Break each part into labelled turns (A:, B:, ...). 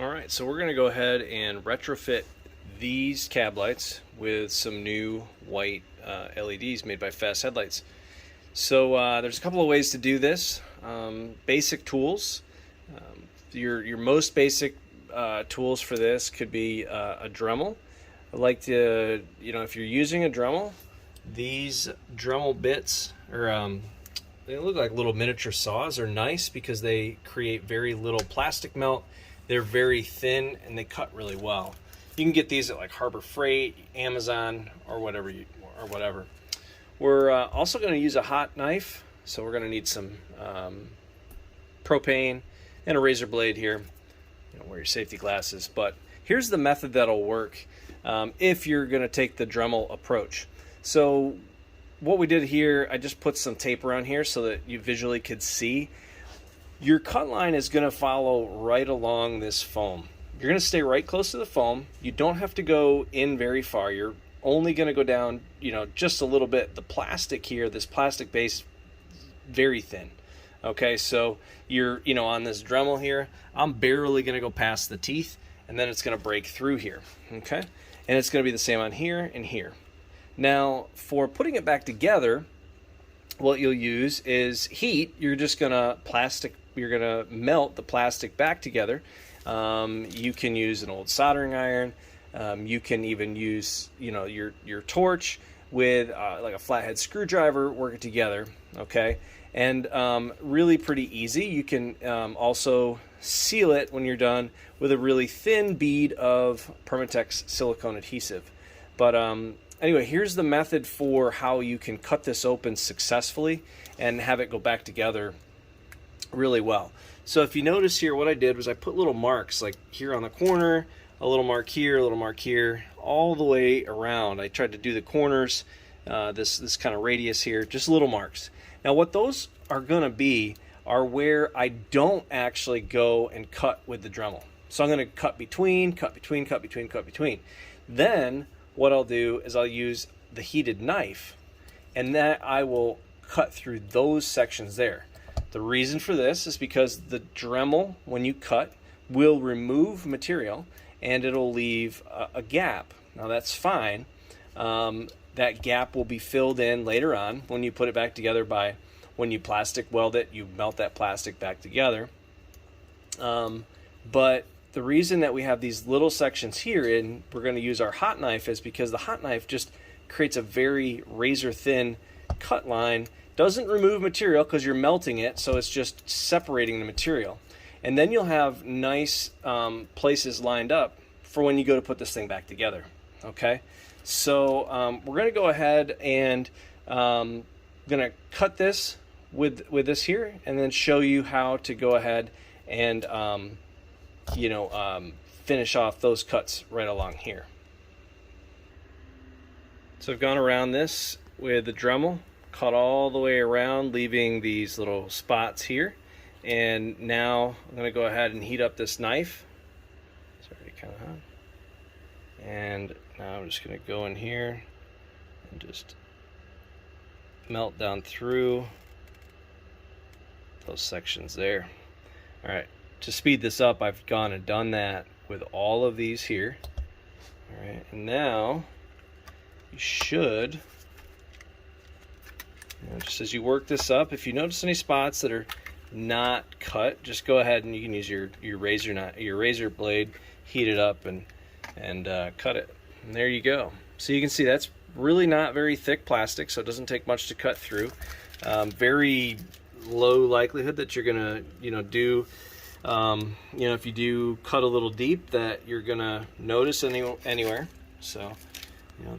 A: Alright, so we're going to go ahead and retrofit these cab lights with some new white LEDs made by Fastheadlights. So there's a couple of ways to do this. Basic tools. Your most basic tools for this could be a Dremel. I like to, if you're using a Dremel, these Dremel bits, they look like little miniature saws, are nice because they create very little plastic melt. They're very thin and they cut really well. You can get these at like Harbor Freight, Amazon, or whatever. We're also going to use a hot knife, so we're going to need some propane and a razor blade here. Wear your safety glasses. But here's the method that'll work if you're going to take the Dremel approach. So what we did here, I just put some tape around here so that you visually could see. Your cut line is going to follow right along this foam. You're going to stay right close to the foam. You don't have to go in very far. You're only going to go down, just a little bit. The plastic here, this plastic base, very thin. Okay, so you're, on this Dremel here, I'm barely going to go past the teeth, and then it's going to break through here. Okay, and it's going to be the same on here and here. Now, for putting it back together, what you'll use is heat. You're just going to melt the plastic back together. You can use an old soldering iron. You can even use, your torch with like a flathead screwdriver, work it together, okay? And really pretty easy. You can also seal it when you're done with a really thin bead of Permatex silicone adhesive. But anyway, here's the method for how you can cut this open successfully and have it go back together really well. So if you notice here, what I did was I put little marks like here on the corner, a little mark here, a little mark here, all the way around. I tried to do the corners, this kind of radius here, just little marks. Now what those are going to be are where I don't actually go and cut with the Dremel. So I'm going to cut between, cut between, cut between, cut between. Then what I'll do is I'll use the heated knife, and that I will cut through those sections there. The reason for this is because the Dremel, when you cut, will remove material and it'll leave a gap. Now that's fine. That gap will be filled in later on when you put it back together by when you plastic weld it, you melt that plastic back together. But the reason that we have these little sections here and we're going to use our hot knife is because the hot knife just creates a very razor thin cut line. Doesn't remove material because you're melting it, so it's just separating the material. And then you'll have nice places lined up for when you go to put this thing back together. Okay, so we're going to go ahead and going to cut this with this here, and then show you how to go ahead and finish off those cuts right along here. So I've gone around this with the Dremel, cut all the way around, leaving these little spots here. And now I'm going to go ahead and heat up this knife. It's already kind of hot. And now I'm just going to go in here and just melt down through those sections there. All right, to speed this up, I've gone and done that with all of these here. All right, and now you should, just as you work this up, if you notice any spots that are not cut, just go ahead and you can use your razor blade, heat it up and cut it. And there you go. So you can see that's really not very thick plastic, so it doesn't take much to cut through. Very low likelihood that you're gonna do if you do cut a little deep that you're gonna notice anywhere. So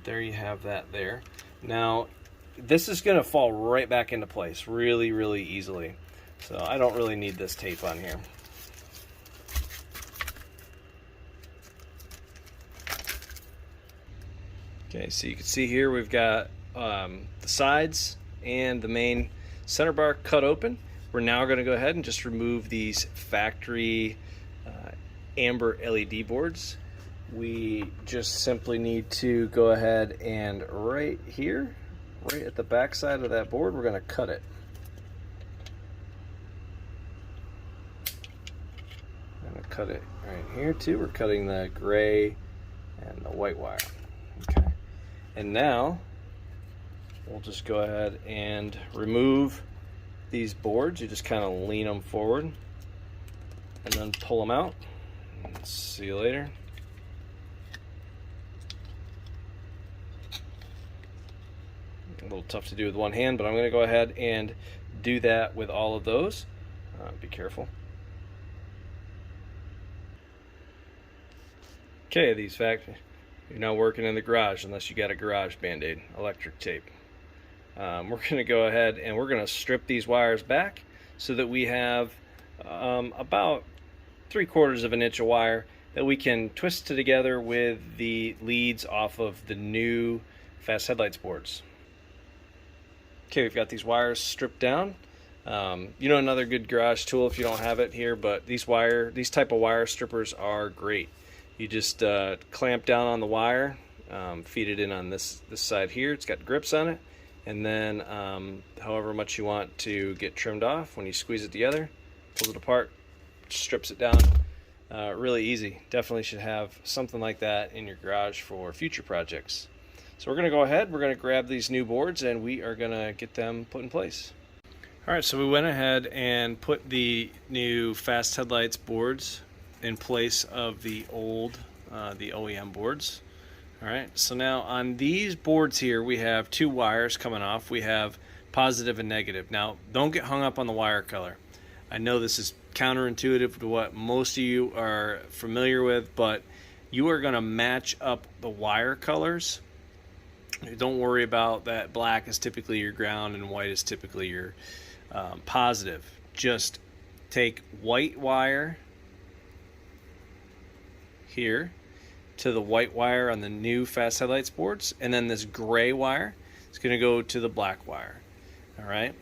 A: there you have that there. Now this is gonna fall right back into place really, really easily. So I don't really need this tape on here. Okay, so you can see here we've got the sides and the main center bar cut open. We're now going to go ahead and just remove these factory amber LED boards. We just simply need to go ahead and right here, right at the back side of that board, we're going to cut it. cut it right here too. We're cutting the gray and the white wire. Okay. And now we'll just go ahead and remove these boards. You just kind of lean them forward and then pull them out. See you later. A little tough to do with one hand, but I'm going to go ahead and do that with all of those. Be careful. Okay, these factory, you're now working in the garage unless you got a garage band-aid, electric tape. We're going to go ahead and we're going to strip these wires back so that we have about 3/4 of an inch of wire that we can twist together with the leads off of the new Fastheadlights boards. Okay, we've got these wires stripped down. You know, another good garage tool if you don't have it here, but these type of wire strippers are great. You just clamp down on the wire, feed it in on this side here. It's got grips on it, and then however much you want to get trimmed off, when you squeeze it together, pulls it apart, strips it down. Really easy. Definitely should have something like that in your garage for future projects. So we're going to go ahead, we're going to grab these new boards and we are going to get them put in place. Alright, so we went ahead and put the new Fastheadlights boards in place of the old, the OEM boards. Alright, so now on these boards here we have two wires coming off. We have positive and negative. Now don't get hung up on the wire color. I know this is counterintuitive to what most of you are familiar with, but you are going to match up the wire colors. Don't worry about that. Black is typically your ground and white is typically your positive. Just take white wire here to the white wire on the new Fastheadlights boards, and then this gray wire is going to go to the black wire. Alright,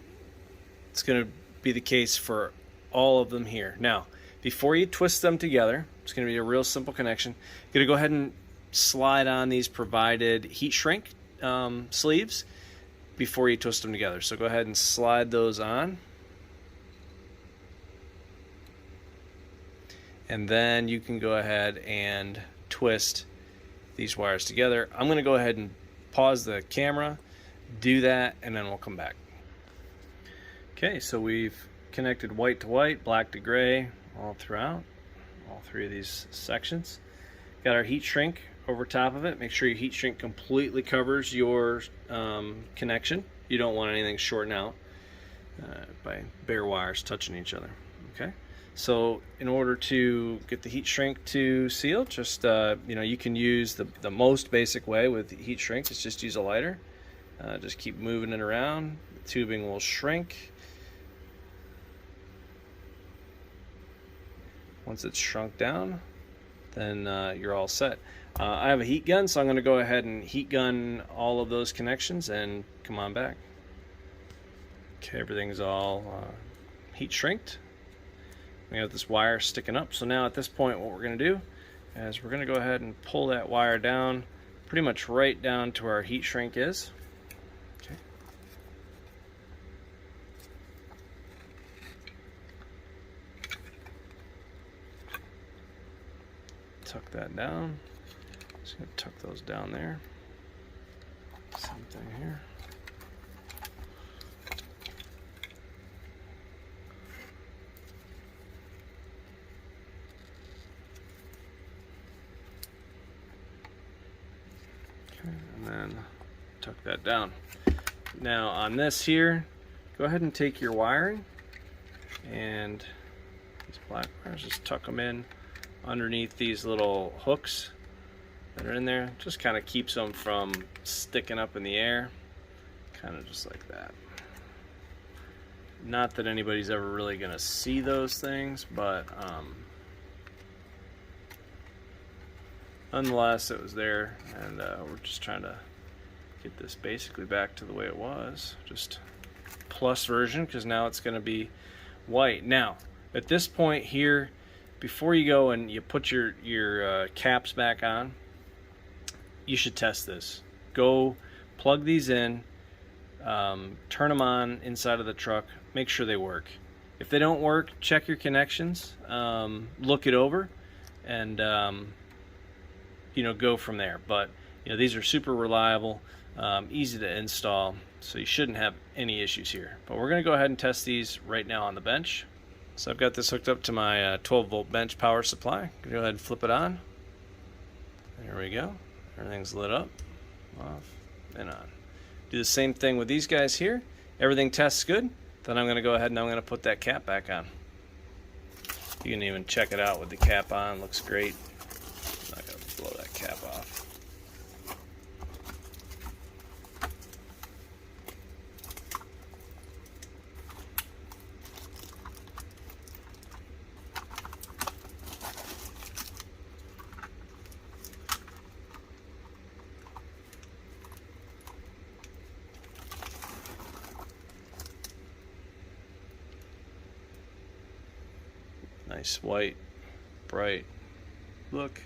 A: it's going to be the case for all of them here. Now before you twist them together, it's going to be a real simple connection. You're going to go ahead and slide on these provided heat shrink sleeves before you twist them together. So go ahead and slide those on, and then you can go ahead and twist these wires together. I'm going to go ahead and pause the camera, do that, and then we'll come back. Okay, so we've connected white to white, black to gray all throughout all three of these sections. Got our heat shrink over top of it. Make sure your heat shrink completely covers your connection. You don't want anything shorting out by bare wires touching each other. Okay, so in order to get the heat shrink to seal, just you know, you can use the most basic way with heat shrink is just use a lighter. Just keep moving it around. The tubing will shrink. Once it's shrunk down, then you're all set. I have a heat gun, so I'm going to go ahead and heat gun all of those connections and come on back. Okay, everything's all heat shrinked. We have this wire sticking up, so now at this point what we're going to do is we're going to go ahead and pull that wire down pretty much right down to where our heat shrink is. Okay. Tuck that down. Just going to tuck those down there. Same thing here. Okay, and then tuck that down. Now on this here, go ahead and take your wiring and these black wires, just tuck them in underneath these little hooks that are in there. Just kind of keeps them from sticking up in the air, kind of just like that. Not that anybody's ever really going to see those things, but nonetheless it was there, and we're just trying to get this basically back to the way it was, just plus version, because now it's going to be white. Now at this point here, before you go and you put your caps back on, you should test this. Go plug these in, turn them on inside of the truck, make sure they work. If they don't work, check your connections, look it over, and go from there. But these are super reliable, easy to install, so you shouldn't have any issues here. But we're going to go ahead and test these right now on the bench. So I've got this hooked up to my 12-volt bench power supply. Go ahead and flip it on. There we go. Everything's lit up, off, and on. Do the same thing with these guys here. Everything tests good. Then I'm going to go ahead and I'm going to put that cap back on. You can even check it out with the cap on. Looks great. I'm not going to blow that cap off. Nice white, bright look.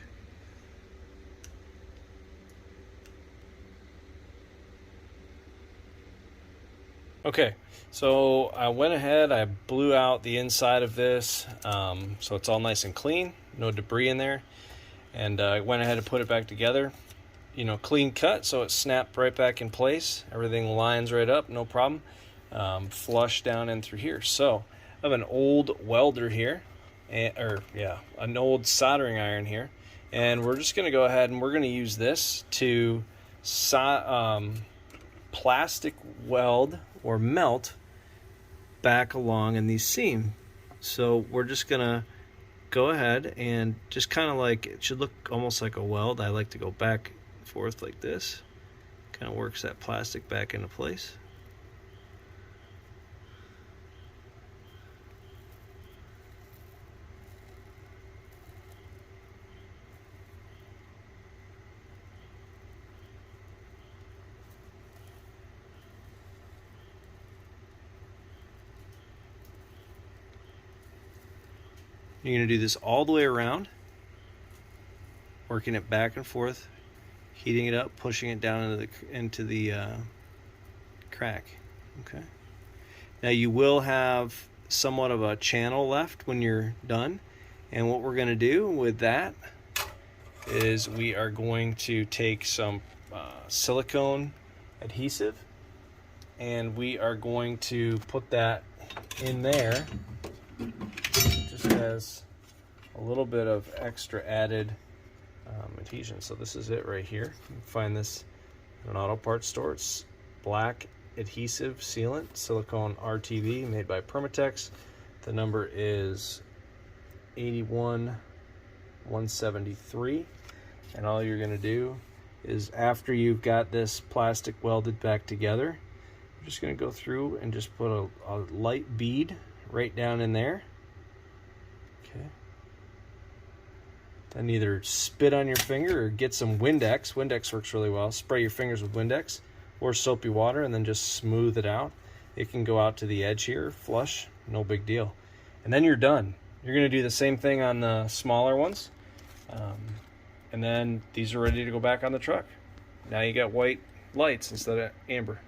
A: Okay, so I went ahead, I blew out the inside of this, so it's all nice and clean, no debris in there, and I went ahead and put it back together. Clean cut, so it snapped right back in place. Everything lines right up, no problem. Flush down in through here. So I have an old welder here. An old soldering iron here, and we're just going to go ahead and we're going to use this to plastic weld or melt back along in these seams. So we're just going to go ahead and just kind of like, it should look almost like a weld. I like to go back and forth like this. Kind of works that plastic back into place. You're going to do this all the way around, working it back and forth, heating it up, pushing it down into the crack. Okay. Now you will have somewhat of a channel left when you're done, and what we're going to do with that is we are going to take some silicone adhesive, and we are going to put that in there. Has a little bit of extra added adhesion. So this is it right here. You can find this in an auto parts store. It's black adhesive sealant, silicone RTV, made by Permatex. The number is 81173. And all you're going to do is, after you've got this plastic welded back together, you're just going to go through and just put a light bead right down in there. Okay. Then either spit on your finger or get some Windex. Windex works really well. Spray your fingers with Windex or soapy water and then just smooth it out. It can go out to the edge here, flush, no big deal. And then you're done. You're going to do the same thing on the smaller ones. And then these are ready to go back on the truck. Now you got white lights instead of amber.